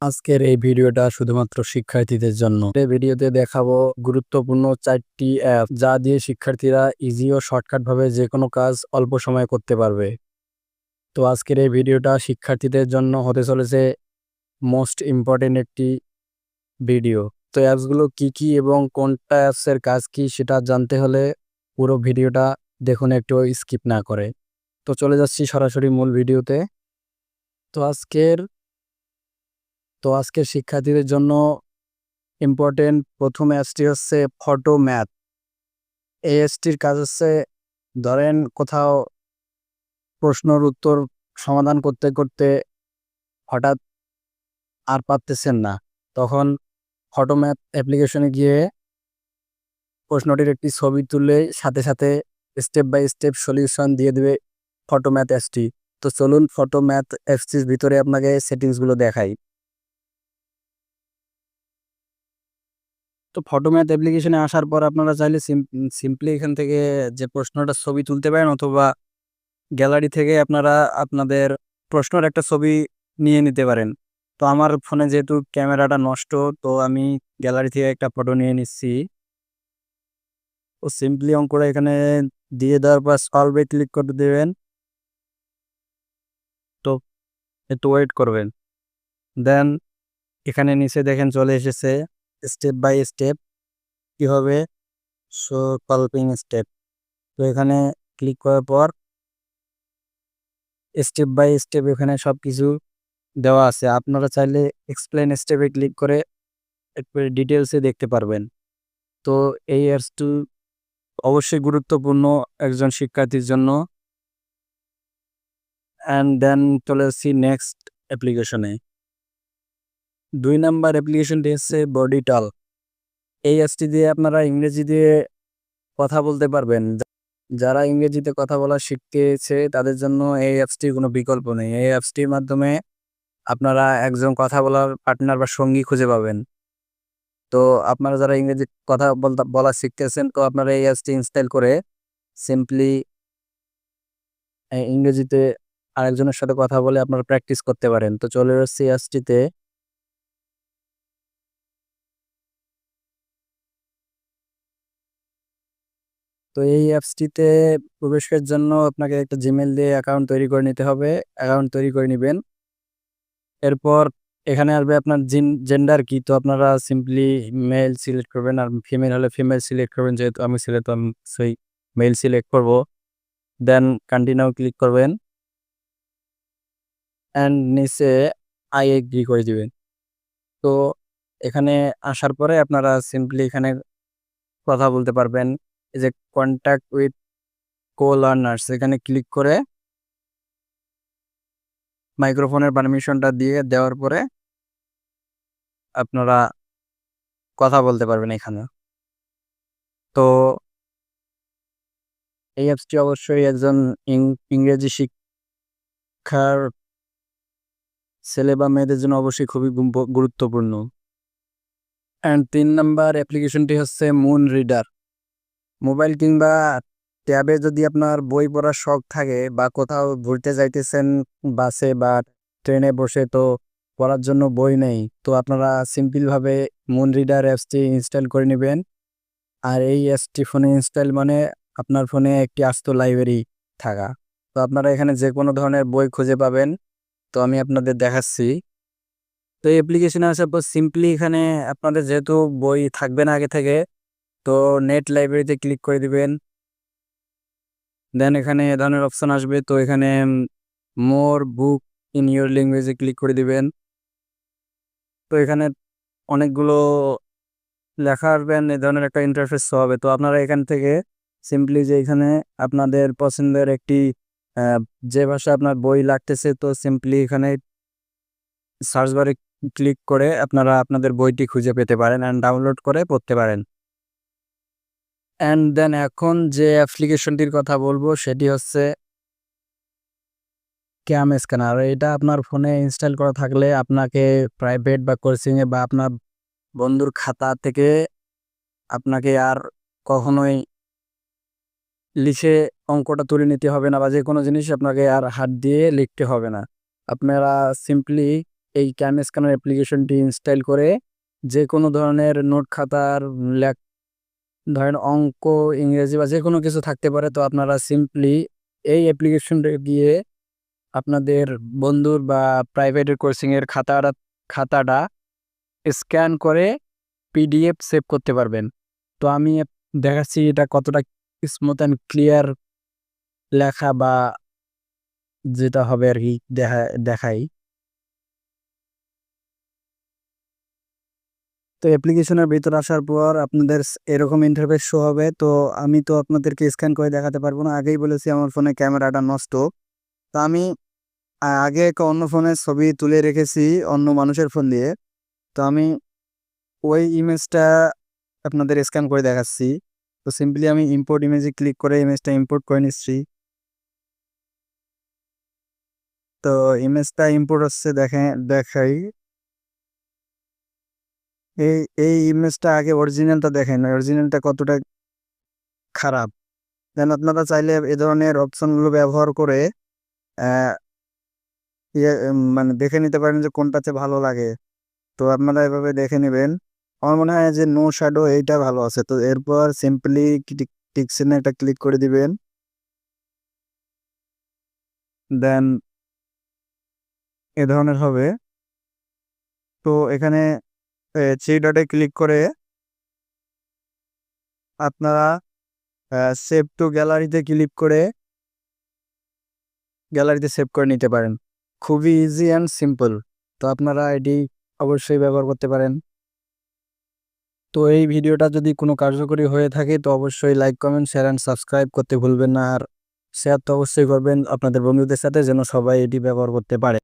আজকের এই ভিডিওটা শুধুমাত্র শিক্ষার্থীদের জন্য। এই ভিডিওতে দেখাবো গুরুত্বপূর্ণ 4টি অ্যাপ যা দিয়ে শিক্ষার্থীরা ইজি ও শর্টকাট ভাবে যে কোনো কাজ অল্প সময়ে করতে পারবে। তো আজকের এই ভিডিওটা শিক্ষার্থীদের জন্য হতে চলেছে মোস্ট ইম্পর্টেন্ট একটি ভিডিও। তো অ্যাপসগুলো কি এবং কোনটা অ্যাপসের কাজ কি সেটা জানতে হলে পুরো ভিডিওটা দেখুন, একটু স্কিপ না করে। তো চলে যাচ্ছি সরাসরি মূল ভিডিওতে। তো আজকের শিক্ষার্থীদের জন্য ইম্পর্টেন্ট প্রথম অ্যাপসটি হচ্ছে ফটো ম্যাথ। এই অ্যাপসটির কাজ হচ্ছে, ধরেন কোথাও প্রশ্নের উত্তর সমাধান করতে করতে হঠাৎ আর পারতেছেন না, তখন ফটো ম্যাথ অ্যাপ্লিকেশনে গিয়ে প্রশ্নটির একটি ছবি তুলে সাথে সাথে স্টেপ বাই স্টেপ সলিউশন দিয়ে দেবে ফটো ম্যাথ অ্যাপসটি। তো চলুন ফটো ম্যাথ অ্যাপসটির ভিতরে আপনাকে সেটিংসগুলো দেখাই। তো ফটো ম্যাথ অ্যাপ্লিকেশনে আসার পর আপনারা চাইলে সিম্পলি এখান থেকে যে প্রশ্নটার ছবি তুলতে পারেন, অথবা গ্যালারি থেকে আপনারা আপনাদের প্রশ্নের একটা ছবি নিয়ে নিতে পারেন। তো আমার ফোনে যেহেতু ক্যামেরাটা নষ্ট, তো আমি গ্যালারি থেকে একটা ফটো নিয়ে নিচ্ছি। তো সিম্পলি অঙ্কটা এখানে দিয়ে দেওয়ার পর সলভে ক্লিক করে দেবেন। তো একটু ওয়েট করবেন। দেন এখানে নিচে দেখেন চলে এসেছে স্টেপ বাই স্টেপ কীভাবে সলভিং স্টেপ। তো এখানে ক্লিক করার পর স্টেপ বাই স্টেপ এখানে সব কিছু দেওয়া আছে। আপনারা চাইলে এক্সপ্লেন স্টেপে ক্লিক করে একবারে ডিটেলসে দেখতে পারবেন। তো এই অ্যাপসটি অবশ্যই গুরুত্বপূর্ণ একজন শিক্ষার্থীর জন্য। অ্যান্ড দেন চলে আসছি নেক্সট অ্যাপ্লিকেশনে। 2 নাম্বার অ্যাপ্লিকেশনটি হচ্ছে বডিটাল। এই অ্যাপসটি দিয়ে আপনারা ইংরেজি দিয়ে কথা বলতে পারবেন। যারা ইংরেজিতে কথা বলা শিখতেছে তাদের জন্য এই অ্যাপসটির কোনো বিকল্প নেই। এই অ্যাপসটির মাধ্যমে আপনারা একজন কথা বলার পার্টনার বা সঙ্গী খুঁজে পাবেন। তো আপনারা যারা ইংরেজি কথা বলা শিখতেছেন, তো আপনারা এই অ্যাপসটি ইনস্টল করে সিম্পলি ইংরেজিতে আরেকজনের সাথে কথা বলে আপনারা প্র্যাকটিস করতে পারেন। তো চলে যাচ্ছি অ্যাপসটিতে। তো এই অ্যাপসটিতে প্রবেশের জন্য আপনাকে একটা জিমেল দিয়ে অ্যাকাউন্ট তৈরি করে নিতে হবে। অ্যাকাউন্ট তৈরি করে নেবেন। এরপর এখানে আসবে আপনার জেন্ডার কি। তো আপনারা সিম্পলি মেল সিলেক্ট করবেন, আর ফিমেল হলে ফিমেল সিলেক্ট করবেন। যেহেতু আমি ছেলে, তো আমি সেই মেল সিলেক্ট করব। দেন কন্টিনিউ ক্লিক করবেন অ্যান্ড নিচে আই এগ্রি করে দিবেন। তো এখানে আসার পরে আপনারা সিম্পলি এখানে কথা বলতে পারবেন। এই যে কন্ট্যাক্ট উইথ কো-লার্নার্স, এখানে ক্লিক করে মাইক্রোফোনের পারমিশনটা দিয়ে দেওয়ার পরে আপনারা কথা বলতে পারবেন এখানে। তো এই অ্যাপসটি অবশ্যই একজন ইংরেজি শিক্ষার ছেলে বা মেয়েদের জন্য অবশ্যই খুবই গুরুত্বপূর্ণ। অ্যান্ড 3 নাম্বার অ্যাপ্লিকেশনটি হচ্ছে মুন রিডার। মোবাইল কিংবা ট্যাবে যদি আপনার বই পড়ার শখ থাকে বা কোথাও ঘুরতে যাইতেছেন বাসে বা ট্রেনে বসে, তো পড়ার জন্য বই নেই, তো আপনারা সিম্পলভাবে মুন রিডার অ্যাপসটি ইনস্টল করে নেবেন। আর এই অ্যাপসটি ফোনে ইনস্টল মানে আপনার ফোনে একটি আস্ত লাইব্রেরি থাকা। তো আপনারা এখানে যে কোনো ধরনের বই খুঁজে পাবেন। তো আমি আপনাদের দেখাচ্ছি। তো এই অ্যাপ্লিকেশনে আসার পর সিম্পলি এখানে আপনাদের যেহেতু বই থাকবে না আগে থেকে, তো নেট লাইব্রেরিতে ক্লিক করে দিবেন। দেন এখানে এ ধরনের অপশন আসবে। তো এখানে মোর বুক ইন ইউর ল্যাঙ্গুয়েজে ক্লিক করে দিবেন। তো এখানে অনেকগুলো লেখা আসবেন, এ ধরনের একটা ইন্টারফেস শো হবে। তো আপনারা এখান থেকে সিম্পলি যে এখানে আপনাদের পছন্দের একটি যে ভাষা আপনার বই লাগতেছে, তো সিম্পলি এখানে সার্চ বারে ক্লিক করে আপনারা আপনাদের বইটি খুঁজে পেতে পারেন অ্যান্ড ডাউনলোড করে পড়তে পারেন। অ্যান্ড দেন এখন যে অ্যাপ্লিকেশনটির কথা বলবো সেটি হচ্ছে ক্যাম স্ক্যানার। এটা আপনার ফোনে ইনস্টল করা থাকলে আপনাকে প্রাইভেট বা কোচিংয়ে বা আপনার বন্ধুর খাতা থেকে আপনাকে আর কখনোই লিখে অঙ্কটা তুলে নিতে হবে না, বা যে কোনো জিনিস আপনাকে আর হাত দিয়ে লিখতে হবে না। আপনারা সিম্পলি এই ক্যাম স্ক্যানার অ্যাপ্লিকেশনটি ইনস্টল করে যে কোনো ধরনের নোট খাতার ধরেন অঙ্ক, ইংরেজি বা যে কোনো কিছু থাকতে পারে, তো আপনারা সিম্পলি এই অ্যাপ্লিকেশনটা দিয়ে আপনাদের বন্ধুর বা প্রাইভেটের কোচিংয়ের খাতাটা স্ক্যান করে পিডিএফ সেভ করতে পারবেন। তো আমি দেখাচ্ছি এটা কতটা স্মুথ অ্যান্ড ক্লিয়ার লেখা বা যেটা হবে আর কি দেখাই। তো অ্যাপ্লিকেশনের ভিতর আসার পর আপনাদের এরকম ইন্টারফেস শো হবে। তো আমি তো আপনাদেরকে স্ক্যান করে দেখাতে পারবো না, আগেই বলেছি আমার ফোনে ক্যামেরাটা নষ্ট। তো আমি আগে একটা অন্য ফোনে ছবি তুলে রেখেছি অন্য মানুষের ফোন দিয়ে। তো আমি ওই ইমেজটা আপনাদের স্ক্যান করে দেখাচ্ছি। তো সিম্পলি আমি ইম্পোর্ট ইমেজে ক্লিক করে ইমেজটা ইম্পোর্ট করে নিচ্ছি। তো ইমেজটা ইম্পোর্ট হচ্ছে দেখাই। এই ইমেজটা আগে অরিজিনালটা দেখেন, অরিজিনালটা কতটা খারাপ। দেন আপনারা চাইলে এ ধরনের অপশনগুলো ব্যবহার করে মানে দেখে নিতে পারেন যে কোনটাতে ভালো লাগে। তো আপনারা এভাবে দেখে নেবেন। আমার মনে হয় যে নো শ্যাডো এইটা ভালো আছে। তো এরপর সিম্পলি টিক চিহ্নে একটা ক্লিক করে দিবেন। দেন এ ধরনের হবে। তো এখানে থ্রি ডটে ক্লিক করে আপনারা সেভ টু গ্যালারিতে ক্লিক করে গ্যালারিতে সেভ করে নিতে পারেন। খুবই ইজি অ্যান্ড সিম্পল। তো আপনারা এটি অবশ্যই ব্যবহার করতে পারেন। তো এই ভিডিওটা যদি কোনো কার্যকরী হয়ে থাকে তো অবশ্যই like, comment, share and subscribe করতে ভুলবেন না। আর শেয়ার তো অবশ্যই করবেন আপনাদের বন্ধুদের সাথে, যেন সবাই এটি ব্যবহার করতে পারে।